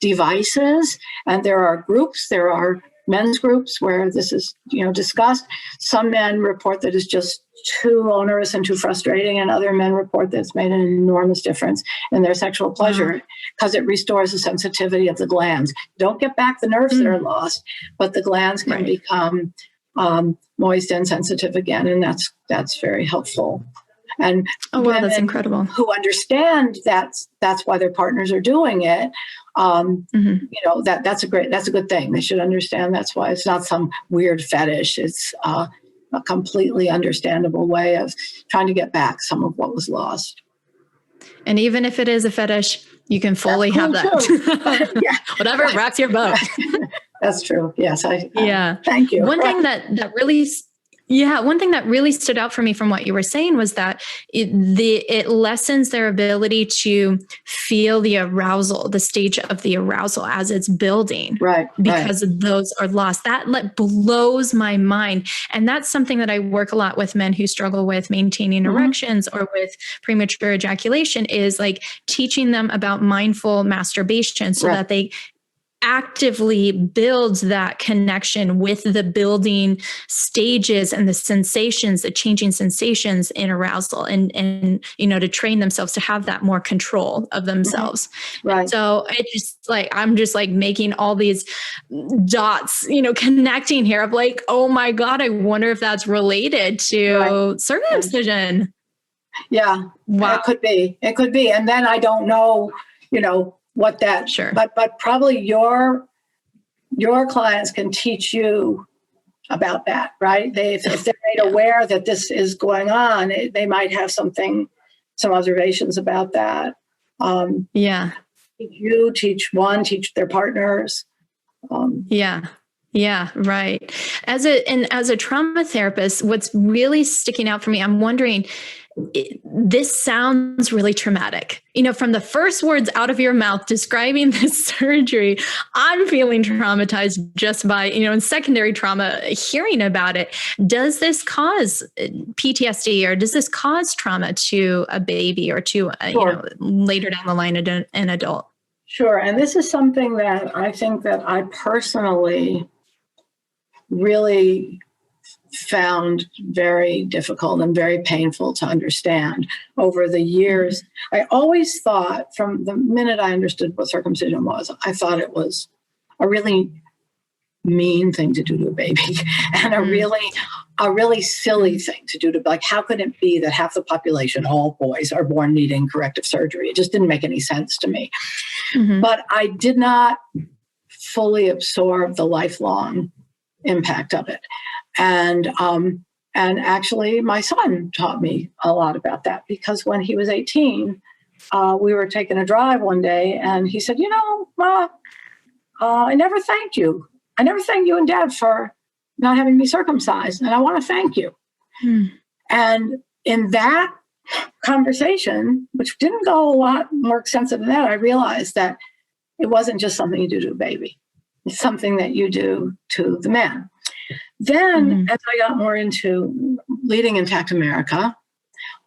[SPEAKER 2] devices, and there are groups. There are men's groups where this is, discussed. Some men report that it's just too onerous and too frustrating, and other men report that it's made an enormous difference in their sexual pleasure because it restores the sensitivity of the glands. Don't get back the nerves that are lost, but the glands can become moist and sensitive again, and that's very helpful. And
[SPEAKER 1] that's incredible.
[SPEAKER 2] Who understand that's why their partners are doing it. That's a good thing. They should understand that's why. It's not some weird fetish. It's a completely understandable way of trying to get back some of what was lost.
[SPEAKER 1] And even if it is a fetish, you can fully have that. Whatever rocks your boat.
[SPEAKER 2] That's true. Yes. Thank you.
[SPEAKER 1] One thing that really stood out for me from what you were saying was that it lessens their ability to feel the arousal, the stage of the arousal as it's building, because those are lost. That blows my mind. And that's something that I work a lot with men who struggle with maintaining erections or with premature ejaculation, is like teaching them about mindful masturbation so that they actively builds that connection with the building stages and the sensations, the changing sensations in arousal, and to train themselves to have that more control of themselves. Right. So it just I'm just making all these dots, connecting here of oh my God, I wonder if that's related to circumcision.
[SPEAKER 2] Yeah. Wow. It could be. And then I don't know, what that, but probably your clients can teach you about that, right? If they're made aware that this is going on, they might have some observations about that. Teach their partners.
[SPEAKER 1] Yeah, right. As a trauma therapist, what's really sticking out for me, I'm wondering, this sounds really traumatic. From the first words out of your mouth describing this surgery, I'm feeling traumatized just by, in secondary trauma, hearing about it. Does this cause PTSD, or does this cause trauma to a baby or to, later down the line, an adult?
[SPEAKER 2] Sure. And this is something that I think that I personally really found very difficult and very painful to understand over the years. I always thought, from the minute I understood what circumcision was, I thought it was a really mean thing to do to a baby, and a really silly thing to do to, how could it be that half the population, all boys, are born needing corrective surgery? It just didn't make any sense to me. But I did not fully absorb the lifelong impact of it. And actually, my son taught me a lot about that, because when he was 18, we were taking a drive one day, and he said, Ma, I never thanked you I never thanked you and Deb for not having me circumcised, and I want to thank you. And in that conversation, which didn't go a lot more extensive than that, I realized that it wasn't just something you do to a baby. It's something that you do to the man. Then, as I got more into leading Intact America,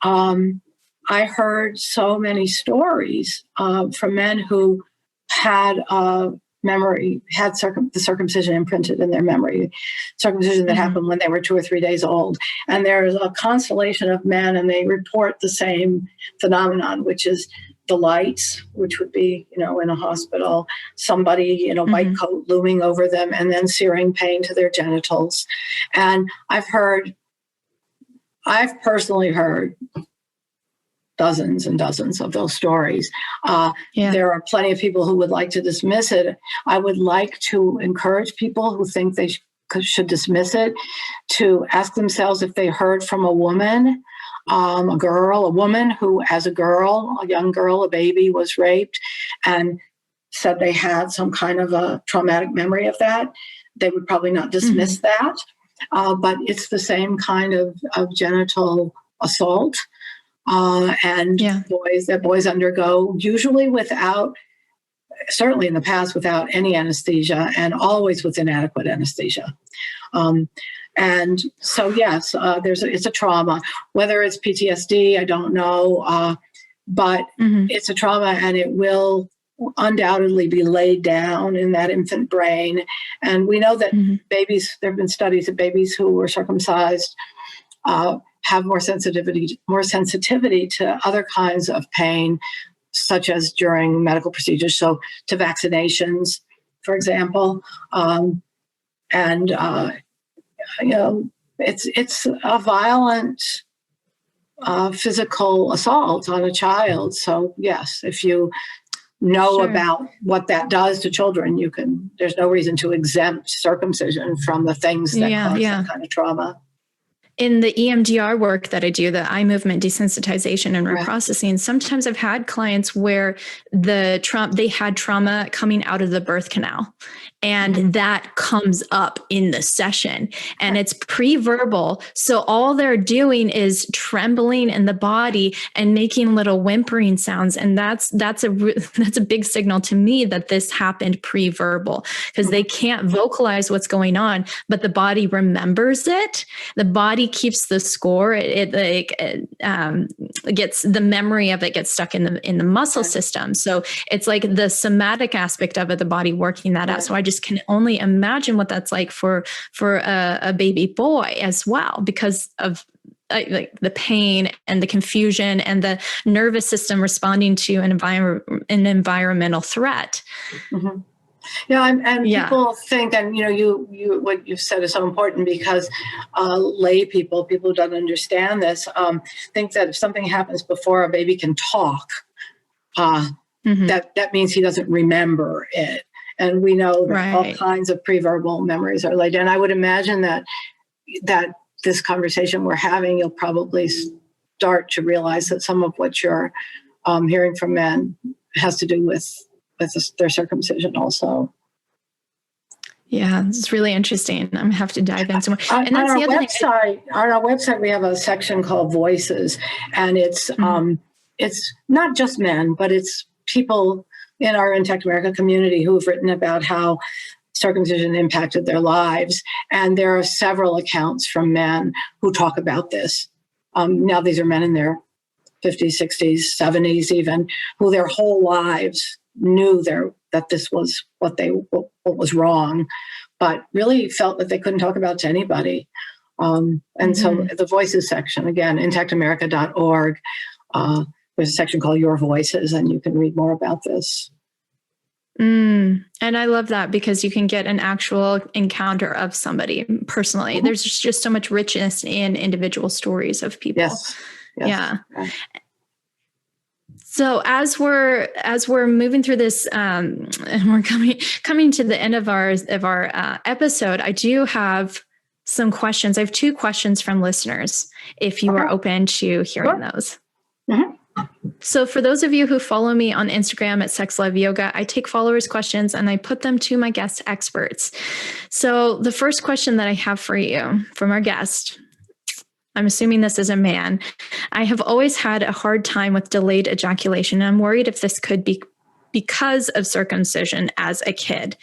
[SPEAKER 2] I heard so many stories from men who had memory, had the circumcision imprinted in their memory, circumcision that happened when they were 2 or 3 days old. And there's a constellation of men, and they report the same phenomenon, which is the lights, which would be, in a hospital, somebody, white coat looming over them, and then searing pain to their genitals. And I've personally heard dozens and dozens of those stories. There are plenty of people who would like to dismiss it. I would like to encourage people who think they should dismiss it to ask themselves if they heard from a woman, a woman who, as a girl, a young girl, a baby, was raped and said they had some kind of a traumatic memory of that. They would probably not dismiss that. But it's the same kind of genital assault. Boys undergo, usually certainly in the past, without any anesthesia, and always with inadequate anesthesia. And so, yes, it's a trauma. Whether it's PTSD, I don't know, but it's a trauma, and it will undoubtedly be laid down in that infant brain. And we know that babies, there have been studies that babies who were circumcised have more sensitivity to other kinds of pain, such as during medical procedures, so to vaccinations, for example. It's a violent physical assault on a child. So yes, if you know about what that does to children, there's no reason to exempt circumcision from the things that cause that kind of trauma.
[SPEAKER 1] In the EMDR work that I do, the eye movement desensitization and reprocessing, sometimes I've had clients where they had trauma coming out of the birth canal, and that comes up in the session, and it's pre-verbal. So all they're doing is trembling in the body and making little whimpering sounds. And that's a big signal to me that this happened pre-verbal, because they can't vocalize what's going on, but the body remembers it. The body keeps the score. It gets the memory of it gets stuck in the muscle system. So it's like the somatic aspect of it, the body working that out. So I just can only imagine what that's like for a baby boy as well, because of like the pain and the confusion and the nervous system responding to an environmental threat. People think, and you what you've said is so important, because lay people who don't understand this, think that if something happens before a baby can talk, that means he doesn't remember it. And we know that all kinds of pre-verbal memories are laid down. I would imagine that this conversation we're having, you'll probably start to realize that some of what you're hearing from men has to do with their circumcision also. Yeah, it's really interesting. I'm going to have to dive into more.
[SPEAKER 2] And that's the other thing. On our website, we have a section called Voices, and it's not just men, but it's people in our Intact America community who have written about how circumcision impacted their lives. And there are several accounts from men who talk about this. Now, these are men in their 50s, 60s, 70s even, who their whole lives knew that this was what was wrong, but really felt that they couldn't talk about it to anybody. So the Voices section, again, intactamerica.org, there's a section called Your Voices, and you can read more about this.
[SPEAKER 1] And I love that, because you can get an actual encounter of somebody personally. There's just so much richness in individual stories of people.
[SPEAKER 2] Yes.
[SPEAKER 1] Yeah. So as we're moving through this, and we're coming to the end of our episode, I do have some questions. I have 2 questions from listeners, if you are open to hearing those. So for those of you who follow me on Instagram at Sex Love Yoga, I take followers' questions and I put them to my guest experts. So the first question that I have for you from our guest, I'm assuming this is a man. I have always had a hard time with delayed ejaculation. I'm worried if this could be because of circumcision as a kid.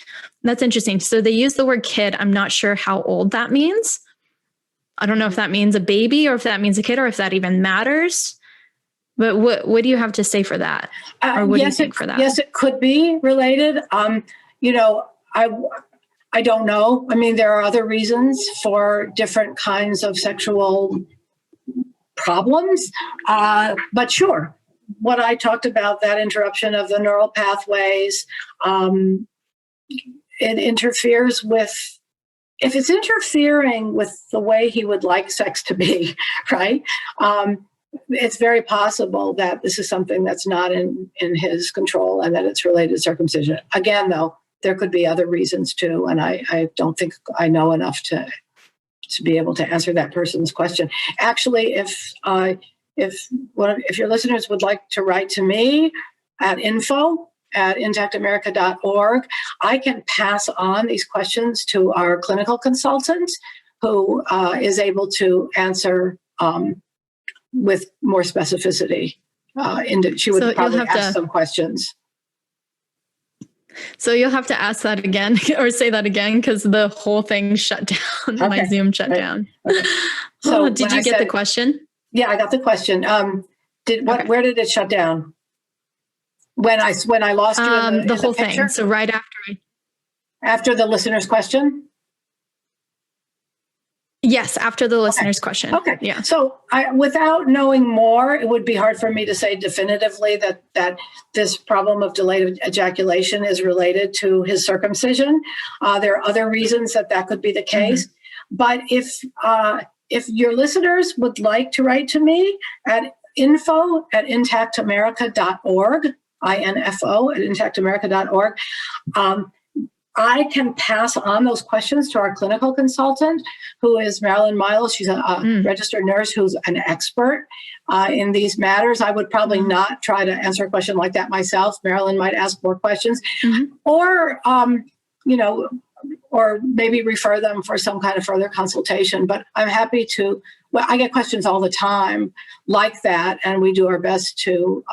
[SPEAKER 1] That's interesting. So they use the word kid. I'm not sure how old that means. I don't know if that means a baby or if that means a kid or if that even matters. But what do you have to say for that? Or what do you think for that?
[SPEAKER 2] Yes, it could be related. You know, I don't know. I mean, there are other reasons for different kinds of sexual problems. But sure, what I talked about, that interruption of the neural pathways, it interferes with, if it's interfering with the way he would like sex to be, right? It's very possible that this is something that's not in his control and that it's related to circumcision. Again, though, there could be other reasons too, and I don't think I know enough to be able to answer that person's question. Actually, if your listeners would like to write to me at info@intactamerica.org, I can pass on these questions to our clinical consultant, who is able to answer with more specificity. She would probably ask some questions.
[SPEAKER 1] So you'll have to ask that again or say that again because the whole thing shut down. Okay. My Zoom shut down. Okay. So did you get the question?
[SPEAKER 2] Yeah, I got the question. Where did it shut down? When I lost you in
[SPEAKER 1] the whole
[SPEAKER 2] picture?
[SPEAKER 1] Thing. So right
[SPEAKER 2] after the listener's question?
[SPEAKER 1] Yes, after the listener's question.
[SPEAKER 2] Okay.
[SPEAKER 1] Yeah.
[SPEAKER 2] So without knowing more, it would be hard for me to say definitively that this problem of delayed ejaculation is related to his circumcision. There are other reasons that could be the case. Mm-hmm. But if your listeners would like to write to me at info@intactamerica.org, info@intactamerica.org, I can pass on those questions to our clinical consultant, who is Marilyn Miles. She's a registered nurse who's an expert in these matters. I would probably not try to answer a question like that myself. Marilyn might ask more questions, or or maybe refer them for some kind of further consultation. But I'm happy to. Well, I get questions all the time like that, and we do our best to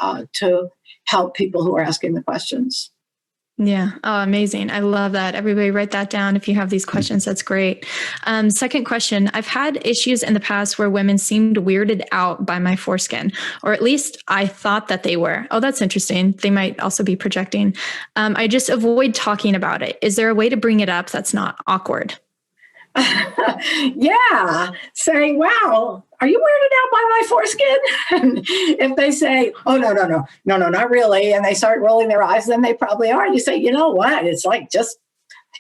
[SPEAKER 2] help people who are asking the questions.
[SPEAKER 1] Yeah. Oh, amazing. I love that. Everybody write that down if you have these questions. That's great. Second question. I've had issues in the past where women seemed weirded out by my foreskin, or at least I thought that they were. Oh, that's interesting. They might also be projecting. I just avoid talking about it. Is there a way to bring it up that's not awkward?
[SPEAKER 2] Yeah. Say, wow, are you weirded out by my foreskin? And if they say, oh, no, not really, and they start rolling their eyes, then they probably are. And you say, you know what? It's like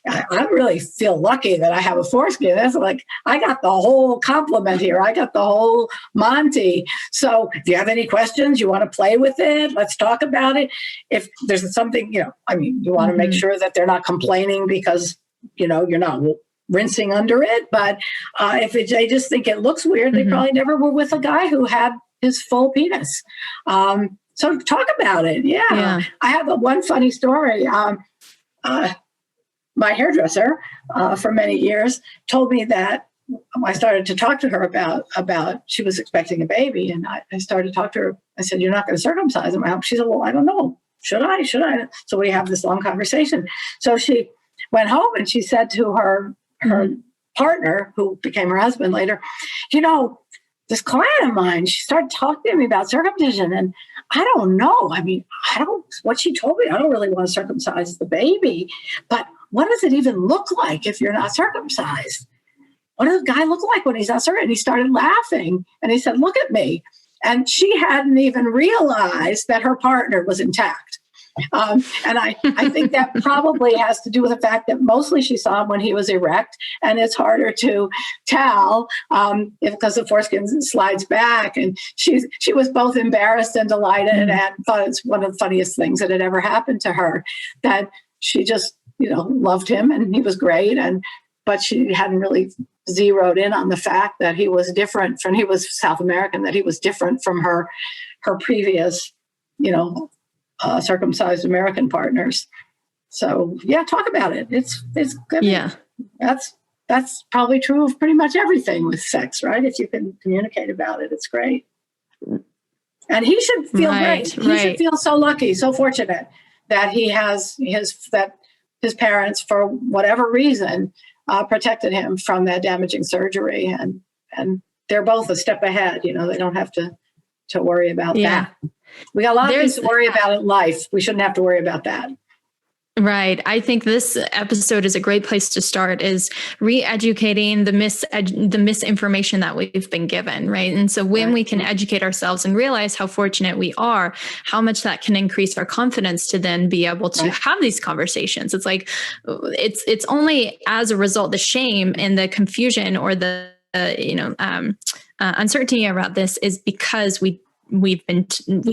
[SPEAKER 2] I really feel lucky that I have a foreskin. That's like, I got the whole compliment here. I got the whole Monty. So if you have any questions, you want to play with it, let's talk about it. If there's something, you want to make sure that they're not complaining because, you're not rinsing under it. But if they just think it looks weird, they probably never were with a guy who had his full penis. So talk about it. Yeah. I have one funny story. My hairdresser for many years told me that I started to talk to her about she was expecting a baby. And I started to talk to her. I said, you're not going to circumcise him. She said, well, I don't know. Should I? So we have this long conversation. So she went home and she said to her partner, who became her husband later, this client of mine, she started talking to me about circumcision, and I don't know. What she told me, I don't really want to circumcise the baby, but what does it even look like if you're not circumcised? What does a guy look like when he's not circumcised? And he started laughing, and he said, look at me. And she hadn't even realized that her partner was intact. And I think that probably has to do with the fact that mostly she saw him when he was erect, and it's harder to tell because the foreskin slides back. And she was both embarrassed and delighted and thought it's one of the funniest things that had ever happened to her, that she just, loved him and he was great. But she hadn't really zeroed in on the fact that he was different he was South American, that he was different from her previous circumcised American partners. So yeah, talk about it. It's good.
[SPEAKER 1] Yeah.
[SPEAKER 2] That's probably true of pretty much everything with sex, right? If you can communicate about it, it's great. And he should feel great. He should feel so lucky, so fortunate that he has his parents, for whatever reason, protected him from that damaging surgery. And they're both a step ahead. They don't have to worry about that. We got a lot of things to worry about in life. We shouldn't have to worry about that.
[SPEAKER 1] Right. I think this episode is a great place to start, is re-educating the misinformation that we've been given. Right. And so when we can educate ourselves and realize how fortunate we are, how much that can increase our confidence to then be able to have these conversations. It's like, it's only as a result, the shame and the confusion or the, uncertainty around this is because we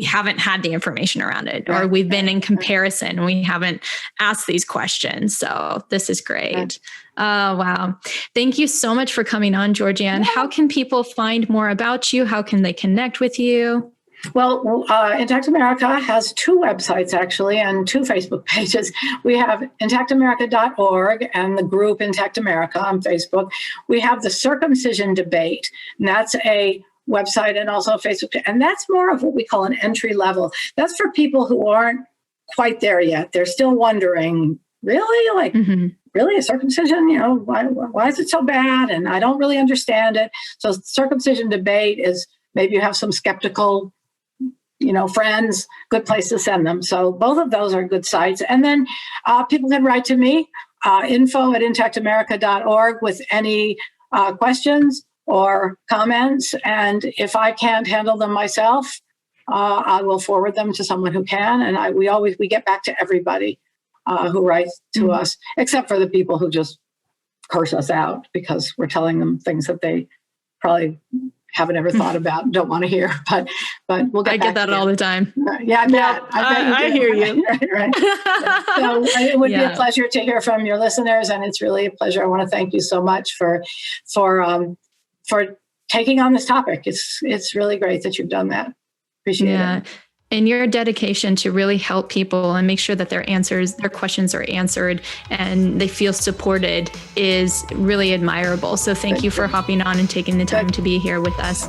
[SPEAKER 1] haven't had the information around it, or we've been in comparison and we haven't asked these questions. So this is great. Oh, wow. Thank you so much for coming on, Georganne. How can people find more about you? How can they connect with you?
[SPEAKER 2] Well, Intact America has 2 websites, actually, and 2 Facebook pages. We have intactamerica.org and the group Intact America on Facebook. We have the circumcision debate, and that's a website and also Facebook. And that's more of what we call an entry level. That's for people who aren't quite there yet. They're still wondering, really? Really, a circumcision? Why is it so bad? And I don't really understand it. So circumcision debate is, maybe you have some skeptical friends, good place to send them. So both of those are good sites. And then people can write to me, info@intactamerica.org with any questions or comments. And if I can't handle them myself, I will forward them to someone who can. And we get back to everybody who writes to us, except for the people who just curse us out because we're telling them things that they probably haven't ever thought about and don't want to hear. But we'll get.
[SPEAKER 1] I get that all the time.
[SPEAKER 2] Yeah,
[SPEAKER 1] I hear you.
[SPEAKER 2] Right. So it would be a pleasure to hear from your listeners, and it's really a pleasure. I want to thank you so much for taking on this topic. It's really great that you've done that. Appreciate it.
[SPEAKER 1] And your dedication to really help people and make sure that their questions are answered and they feel supported is really admirable. So thank you for hopping on and taking the time to be here with us.